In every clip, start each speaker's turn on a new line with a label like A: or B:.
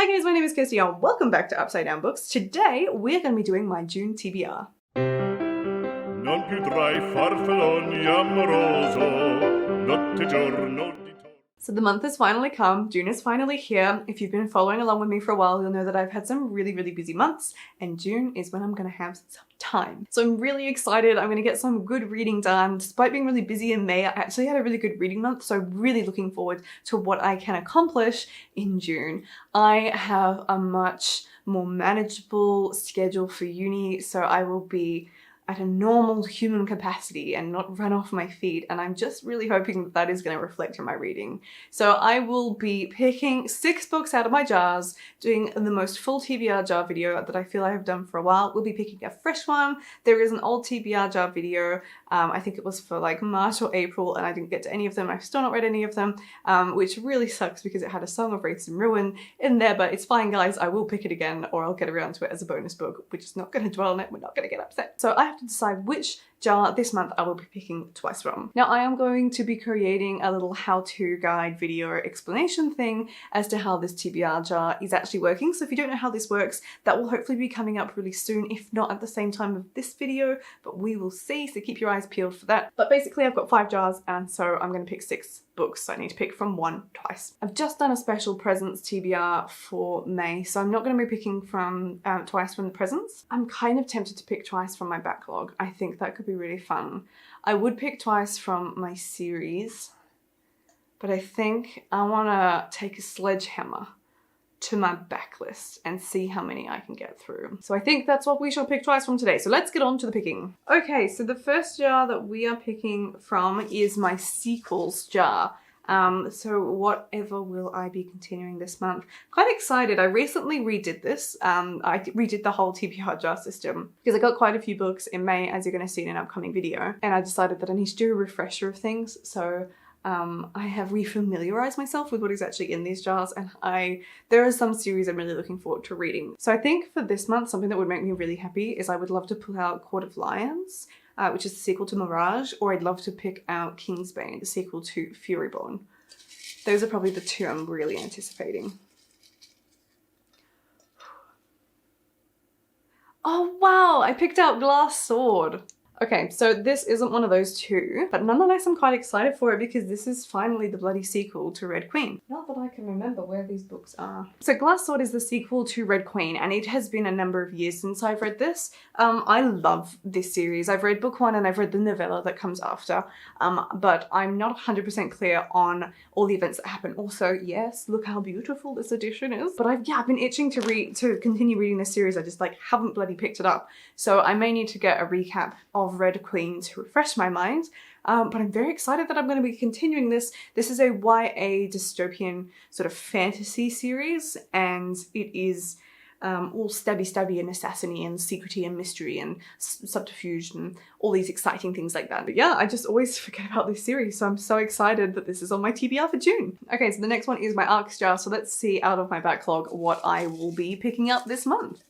A: Hi guys, my name is Kirsty and welcome back to Upside Down Books. Today we're going to be doing my June TBR.
B: Non più tra I farfalloni amoroso, notte giorno di torno.
A: So the month has finally come, June is finally here. If you've been following along with me for a while, you'll know that I've had some really busy months, and June is when I'm gonna have some time. So I'm really excited. I'm gonna get some good reading done. Despite being really busy in May, I actually had a really good reading month, so really looking forward to what I can accomplish in June. I have a much more manageable schedule for uni, so I will be at a normal human capacity and not run off my feet, and I'm just really hoping that is going to reflect in my reading. So I will be picking 6 books out of my jars, doing the most full TBR jar video that I feel I have done for a while. We'll be picking a fresh one. There is an old TBR jar video, I think it was for like March or April, and I didn't get to any of them. I've still not read any of them, which really sucks because it had a Song of Wraiths and Ruin in there, but it's fine guys, I will pick it again, or I'll get around to it as a bonus book. We're just not going to dwell on it, we're not going to get upset. So I have to decide which jar this month I will be picking twice from. Now I am going to be creating a little how-to guide video explanation thing as to how this TBR jar is actually working. So if you don't know how this works, that will hopefully be coming up really soon, if not at the same time of this video, but we will see, so keep your eyes peeled for that. But basically I've got 5 jars, and so I'm going to pick 6 books. So I need to pick from one twice. I've just done a special presents TBR for May, so I'm not going to be picking from twice from the presents. I'm kind of tempted to pick twice from my backlog. I think that could be really fun. I would pick twice from my series, but I think I want to take a sledgehammer to my backlist and see how many I can get through. So I think that's what we shall pick twice from today. So let's get on to the picking. Okay, so the first jar that we are picking from is my sequels jar. So whatever will I be continuing this month? Quite excited. I recently redid this. I redid the whole TBR jar system because I got quite a few books in May, as you're going to see in an upcoming video, and I decided that I need to do a refresher of things. So I have refamiliarized myself with what is actually in these jars, and there are some series I'm really looking forward to reading. So I think for this month, something that would make me really happy is I would love to pull out Court of Lions, which is the sequel to Mirage, or I'd love to pick out Kingsbane, the sequel to Furyborn. Those are probably the 2 I'm really anticipating. Oh wow, I picked out Glass Sword. Okay, so this isn't one of those 2, but nonetheless I'm quite excited for it because this is finally the bloody sequel to Red Queen. Not that I can remember where these books are. So Glass Sword is the sequel to Red Queen, and it has been a number of years since I've read this. I love this series. I've read book 1 and I've read the novella that comes after, but I'm not 100% clear on all the events that happen. Also, yes, look how beautiful this edition is. But I've been itching to continue reading this series. I just haven't bloody picked it up. So I may need to get a recap of Red Queen to refresh my mind, but I'm very excited that I'm going to be continuing this. This is a YA dystopian sort of fantasy series, and it is all stabby and assassiny and secrety and mystery and subterfuge and all these exciting things like that. But yeah, I just always forget about this series, so I'm so excited that this is on my TBR for June. Okay, so the next one is my ARCs jar, so let's see out of my backlog what I will be picking up this month.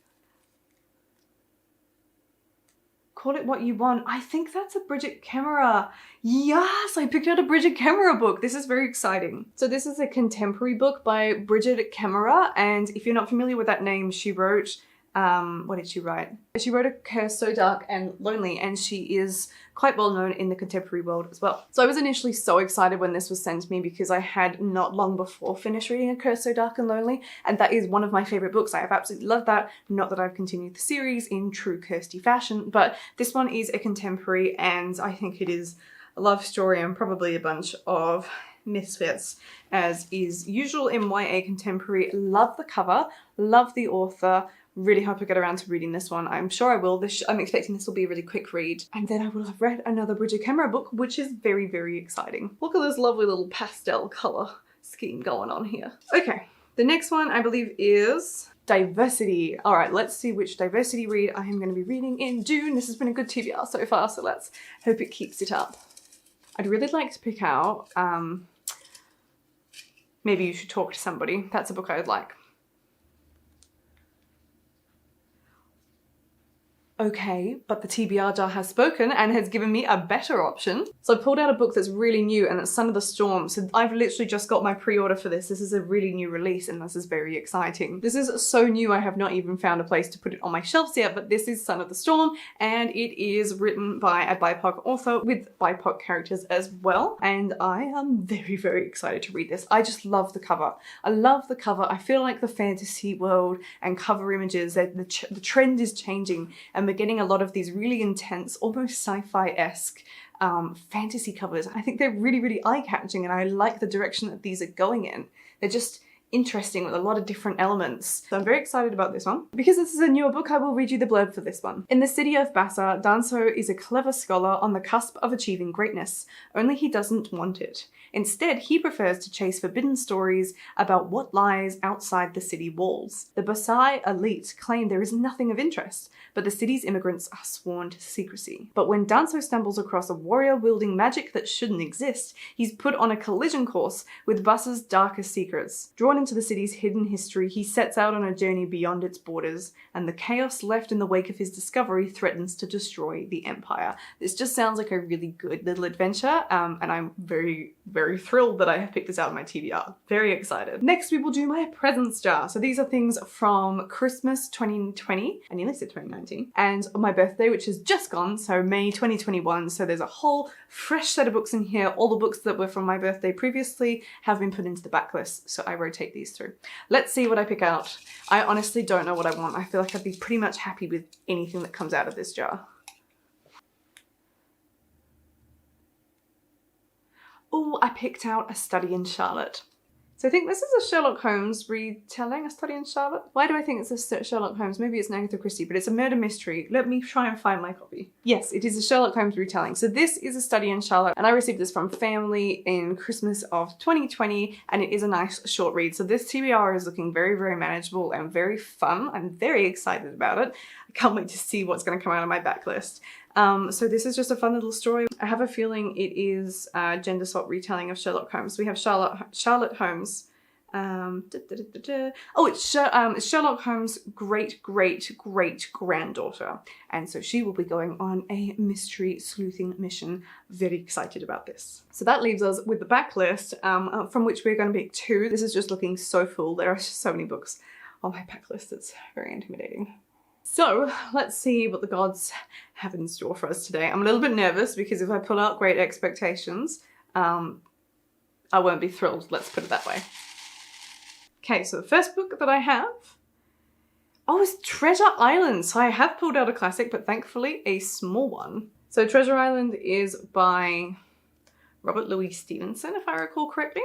A: Call It What You Want. I think that's a Bridget Camera. Yes, I picked out a Bridget Camera book. This is very exciting. So this is a contemporary book by Bridget Camera, and if you're not familiar with that name, she wrote, what did she write? She wrote A Curse So Dark and Lonely, and she is quite well known in the contemporary world as well. So I was initially so excited when this was sent to me because I had not long before finished reading A Curse So Dark and Lonely, and that is one of my favorite books. I have absolutely loved that. Not that I've continued the series in true Kirsty fashion, but this one is a contemporary, and I think it is a love story and probably a bunch of misfits, as is usual in YA contemporary. Love the cover, love the author. Really hope I get around to reading this one. I'm sure I will. I'm expecting this will be a really quick read. And then I will have read another Bridget Camera book, which is very exciting. Look at this lovely little pastel color scheme going on here. Okay, the next one I believe is Diversity. All right, let's see which Diversity read I am going to be reading in June. This has been a good TBR so far, so let's hope it keeps it up. I'd really like to pick out Maybe You Should Talk to Somebody. That's a book I would like. okay, but the TBR jar has spoken and has given me a better option. So I pulled out a book that's really new, and it's Son of the Storm. So I've literally just got my pre-order for this. This is a really new release, and this is very exciting. This is so new, I have not even found a place to put it on my shelves yet, but this is Son of the Storm, and it is written by a BIPOC author with BIPOC characters as well. And I am very, very excited to read this. I just love the cover. I love the cover. I feel like the fantasy world and cover images, the trend is changing, and we're getting a lot of these really intense, almost sci-fi-esque fantasy covers. I think they're really, really eye-catching, and I like the direction that these are going in. They're just interesting with a lot of different elements. So I'm very excited about this one. Because this is a newer book, I will read you the blurb for this one. In the city of Bassa, Danso is a clever scholar on the cusp of achieving greatness, only he doesn't want it. Instead, he prefers to chase forbidden stories about what lies outside the city walls. The Basai elite claim there is nothing of interest, but the city's immigrants are sworn to secrecy. But when Danso stumbles across a warrior wielding magic that shouldn't exist, he's put on a collision course with Bassa's darkest secrets. Drawn into the city's hidden history, he sets out on a journey beyond its borders, and the chaos left in the wake of his discovery threatens to destroy the empire. This just sounds like a really good little adventure, and I'm very, very thrilled that I have picked this out of my TBR. Very excited. Next, we will do my presents jar. So these are things from Christmas 2020, I nearly said 2019, and my birthday, which is just gone, so May 2021. So there's a whole fresh set of books in here. All the books that were from my birthday previously have been put into the backlist, so I rotate these through. Let's see what I pick out. I honestly don't know what I want. I feel like I'd be pretty much happy with anything that comes out of this jar. Oh, I picked out A Study in Charlotte. So I think this is a Sherlock Holmes retelling, A Study in Charlotte. Why do I think it's a Sherlock Holmes? Maybe it's an Agatha Christie, but it's a murder mystery. Let me try and find my copy. Yes, it is a Sherlock Holmes retelling. So this is A Study in Charlotte, and I received this from family in Christmas of 2020, and it is a nice short read. So this TBR is looking very, very manageable and very fun. I'm very excited about it. I can't wait to see what's going to come out of my backlist. So this is just a fun little story. I have a feeling it is a gender swap retelling of Sherlock Holmes. We have Charlotte Holmes. Oh, it's Sherlock Holmes' great-great-great-granddaughter. And so she will be going on a mystery sleuthing mission. Very excited about this. So that leaves us with the backlist, from which we're going to pick two. This is just looking so full. There are so many books on my backlist. It's very intimidating. So let's see what the gods have in store for us today. I'm a little bit nervous because if I pull out Great Expectations, I won't be thrilled. Let's put it that way. Okay, so the first book that I have, is Treasure Island. So I have pulled out a classic, but thankfully a small one. So Treasure Island is by Robert Louis Stevenson, if I recall correctly.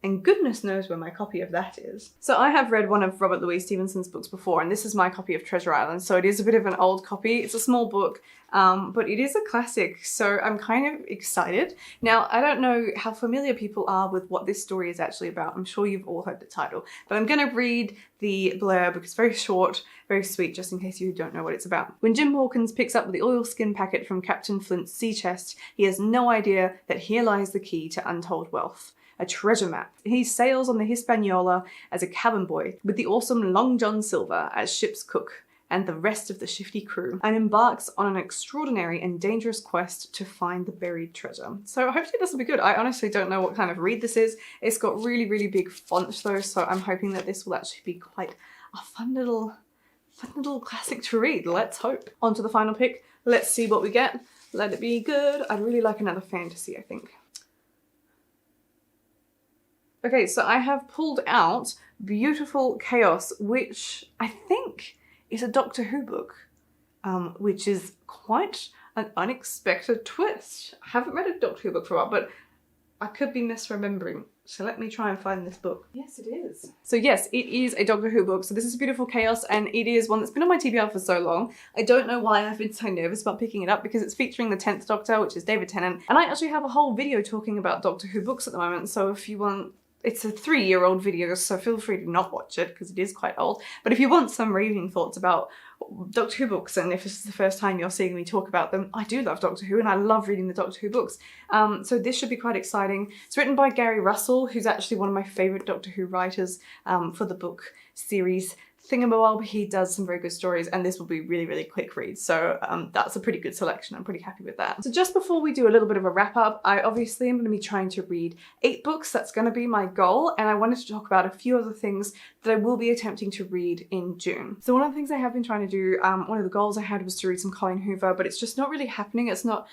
A: And goodness knows where my copy of that is. So I have read one of Robert Louis Stevenson's books before, and this is my copy of Treasure Island. So it is a bit of an old copy. It's a small book, but it is a classic. So I'm kind of excited. Now, I don't know how familiar people are with what this story is actually about. I'm sure you've all heard the title, but I'm going to read the blurb because it's very short, very sweet, just in case you don't know what it's about. When Jim Hawkins picks up the oilskin packet from Captain Flint's sea chest, he has no idea that here lies the key to untold wealth. A treasure map. He sails on the Hispaniola as a cabin boy with the awesome Long John Silver as ship's cook and the rest of the shifty crew, and embarks on an extraordinary and dangerous quest to find the buried treasure. So hopefully this will be good. I honestly don't know what kind of read this is. It's got really, really big fonts though, so I'm hoping that this will actually be quite a fun little classic to read. Let's hope. On to the final pick. Let's see what we get. Let it be good. I'd really like another fantasy, I think. Okay, so I have pulled out Beautiful Chaos, which I think is a Doctor Who book, which is quite an unexpected twist. I haven't read a Doctor Who book for a while, but I could be misremembering. So let me try and find this book. Yes, it is. So yes, it is a Doctor Who book. So this is Beautiful Chaos, and it is one that's been on my TBR for so long. I don't know why I've been so nervous about picking it up because it's featuring the 10th Doctor, which is David Tennant. And I actually have a whole video talking about Doctor Who books at the moment. So if you want, it's a 3-year-old video, so feel free to not watch it because it is quite old. But if you want some raving thoughts about Doctor Who books, and if this is the first time you're seeing me talk about them, I do love Doctor Who and I love reading the Doctor Who books. So this should be quite exciting. It's written by Gary Russell, who's actually one of my favourite Doctor Who writers for the book series thingamabob. He does some very good stories, and this will be really, really quick reads. So that's a pretty good selection. I'm pretty happy with that. So just before we do a little bit of a wrap up, I obviously am going to be trying to read 8 books. That's going to be my goal. And I wanted to talk about a few other things that I will be attempting to read in June. So one of the things I have been trying to do, one of the goals I had was to read some Colleen Hoover, but it's just not really happening. It's not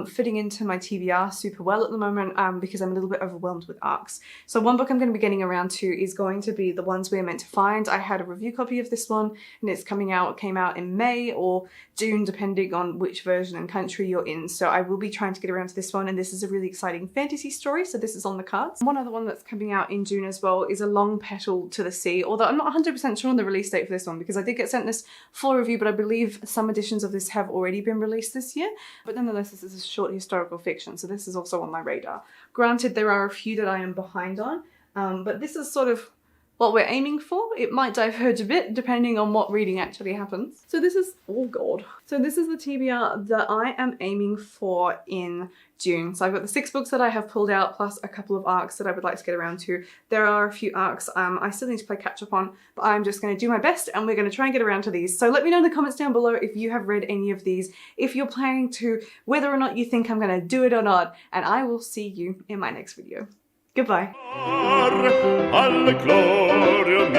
A: fitting into my TBR super well at the moment because I'm a little bit overwhelmed with arcs. So one book I'm going to be getting around to is going to be The Ones We Are Meant to Find. I had a review copy of this one and it's came out in May or June depending on which version and country you're in. So I will be trying to get around to this one, and this is a really exciting fantasy story, so this is on the cards. One other one that's coming out in June as well is A Long Petal to the Sea, although I'm not 100% sure on the release date for this one because I did get sent this full review, but I believe some editions of this have already been released this year. But nonetheless, this is a short historical fiction, so this is also on my radar. Granted, there are a few that I am behind on, but this is sort of what we're aiming for. It might diverge a bit depending on what reading actually happens. So this is, oh god. So this is the TBR that I am aiming for in June. So I've got the 6 books that I have pulled out plus a couple of arcs that I would like to get around to. There are a few arcs I still need to play catch up on, but I'm just going to do my best and we're going to try and get around to these. So let me know in the comments down below if you have read any of these, if you're planning to, whether or not you think I'm going to do it or not, and I will see you in my next video. Goodbye.
B: Alle gloria